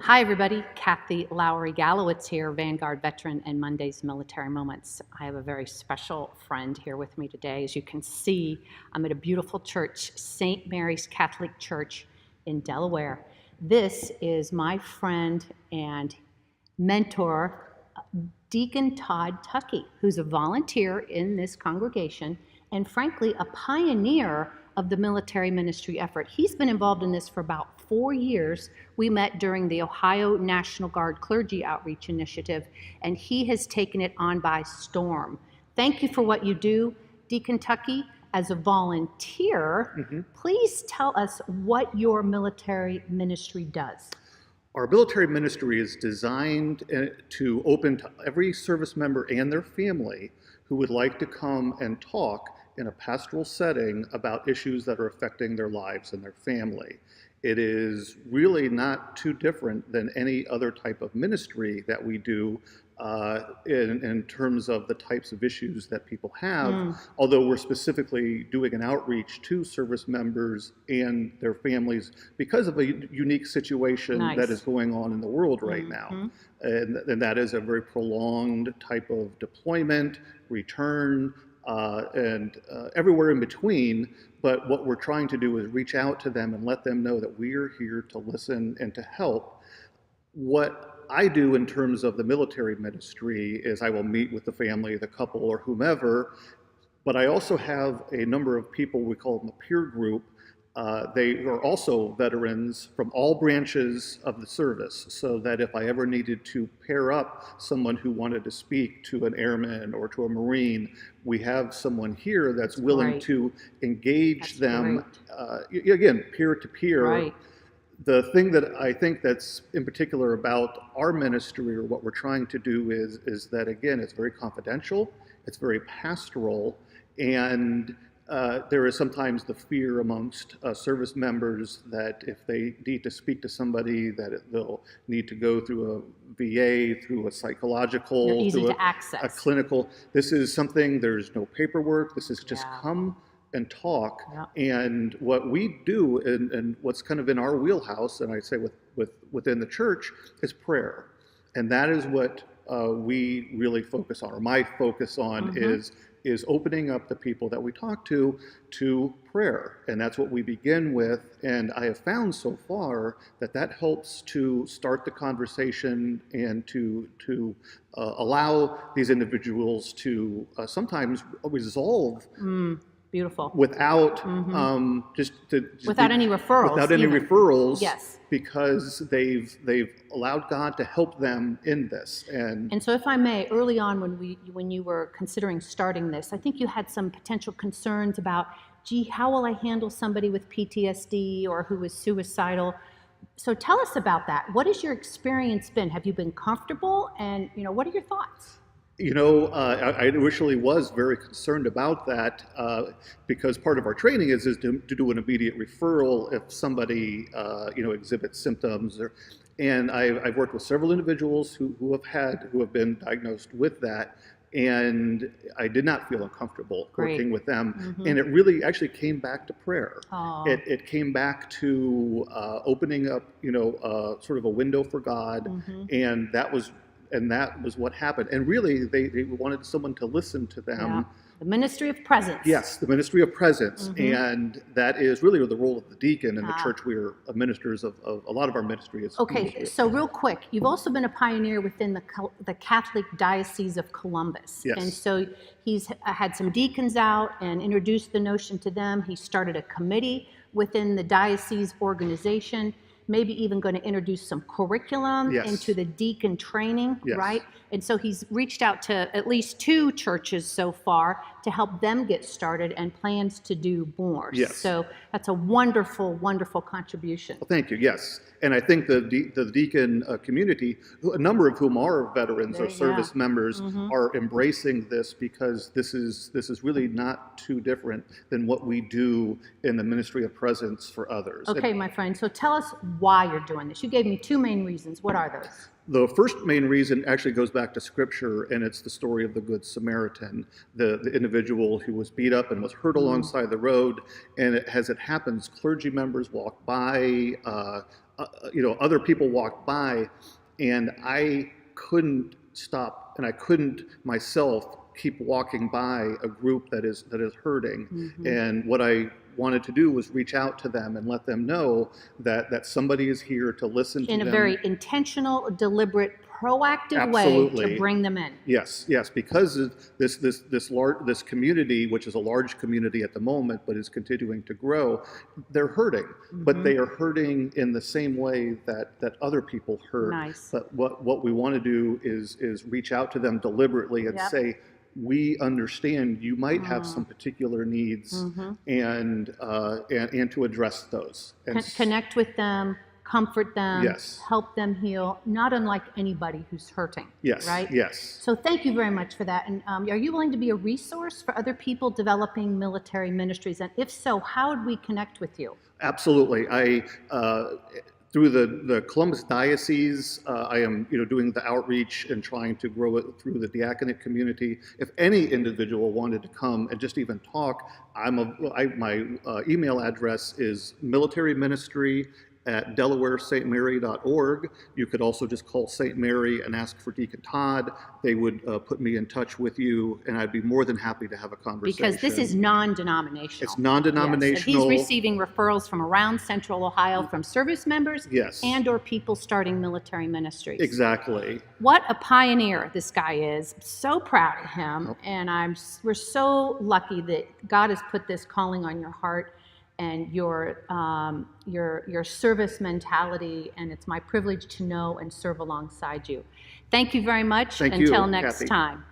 Hi, everybody. Kathy Lowry Gallowitz here, Vanguard veteran and Monday's Military Moments. I have a very special friend here with me today. As you can see, I'm at a beautiful church, St. Mary's Catholic Church in Delaware. This is my friend and mentor, Deacon Todd Tucky, who's a volunteer in this congregation and frankly, a pioneer of the military ministry effort. He's been involved in this for about 4 years. We met during the Ohio National Guard Clergy Outreach Initiative, and he has taken it on by storm. Thank you for what you do, Deacon Tucky. As a volunteer, please tell us what your military ministry does. Our military ministry is designed to open to every service member and their family who would like to come and talk in a pastoral setting about issues that are affecting their lives and their family. It is really not too different than any other type of ministry that we do in terms of the types of issues that people have, although we're specifically doing an outreach to service members and their families because of a unique situation that is going on in the world right now. And that is a very prolonged type of deployment, return, and everywhere in between. But what we're trying to do is reach out to them and let them know that we're here to listen and to help. What I do in terms of the military ministry is I will meet with the family, the couple, or whomever, but I also have a number of people, we call them a peer group. They are also veterans from all branches of the service, so that if I ever needed to pair up someone who wanted to speak to an airman or to a Marine, we have someone here that's willing to engage them, again, peer to peer. The thing that I think that's in particular about our ministry, or what we're trying to do, is that, again, it's very confidential, it's very pastoral, and there is sometimes the fear amongst service members that if they need to speak to somebody, that they'll need to go through a VA, through a psychological, through a clinical. This is something, there's no paperwork, this is just come and talk. And what we do, and what's kind of in our wheelhouse, and I say within the church, is prayer. And that is what we really focus on, or my focus on is opening up the people that we talk to prayer. And that's what we begin with. And I have found so far that that helps to start the conversation and to allow these individuals to sometimes resolve Beautiful. Without without any referrals. Without any referrals. Yes. Because they've allowed God to help them in this. And so, if I may, early on when you were considering starting this, I think you had some potential concerns about, gee, how will I handle somebody with PTSD or who is suicidal? So tell us about that. What has your experience been? Have you been comfortable? And what are your thoughts? I initially was very concerned about that because part of our training is to do an immediate referral if somebody, exhibits symptoms. And I've worked with several individuals who have been diagnosed with that, and I did not feel uncomfortable working with them. And it really actually came back to prayer. It came back to opening up, sort of a window for God, and that was what happened. And really, they wanted someone to listen to them. The ministry of presence. Yes, the ministry of presence. And that is really the role of the deacon in the church. We're ministers of a lot of our ministry. So real quick, you've also been a pioneer within the Catholic Diocese of Columbus. Yes. And so he's had some deacons out and introduced the notion to them. He started a committee within the diocese organization, maybe even going to introduce some curriculum into the deacon training, right? And so he's reached out to at least 2 churches so far to help them get started, and plans to do more. So that's a wonderful, wonderful contribution. Well, thank you. Yes. And I think the deacon community, a number of whom are veterans or service members, are embracing this, because this is really not too different than what we do in the ministry of presence for others. Okay, my friend. So tell us why you're doing this. You gave me 2 main reasons. What are those? The first main reason actually goes back to Scripture, and it's the story of the Good Samaritan, the individual who was beat up and was hurt alongside the road. And as it happens, clergy members walk by, other people walked by, and I couldn't stop, and I couldn't myself keep walking by a group that is hurting. Mm-hmm. And what I wanted to do was reach out to them and let them know that somebody is here to listen to them. In a very intentional, deliberate, proactive Absolutely. way to bring them in. Yes, because this community, which is a large community at the moment, but is continuing to grow, they're hurting. Mm-hmm. But they are hurting in the same way that other people hurt. Nice. But what we want to do is reach out to them deliberately and say, we understand you might have some particular needs, and to address those. And connect with them, comfort them, help them heal, not unlike anybody who's hurting. Yes. Right? Yes. So thank you very much for that. And are you willing to be a resource for other people developing military ministries? And if so, how would we connect with you? Absolutely. Through the Columbus Diocese, I am doing the outreach and trying to grow it through the diaconate community. If any individual wanted to come and just even talk, my email address is militaryministry@delawarestmary.org. You could also just call St. Mary and ask for Deacon Todd. They would put me in touch with you, and I'd be more than happy to have a conversation. Because this is non-denominational. It's non-denominational. Yes. And he's receiving referrals from around Central Ohio from service members and or people starting military ministries. Exactly. What a pioneer this guy is. I'm so proud of him, and we're so lucky that God has put this calling on your heart and your service mentality, and it's my privilege to know and serve alongside you. Thank you very much. Thank you, Until next Kathy. time.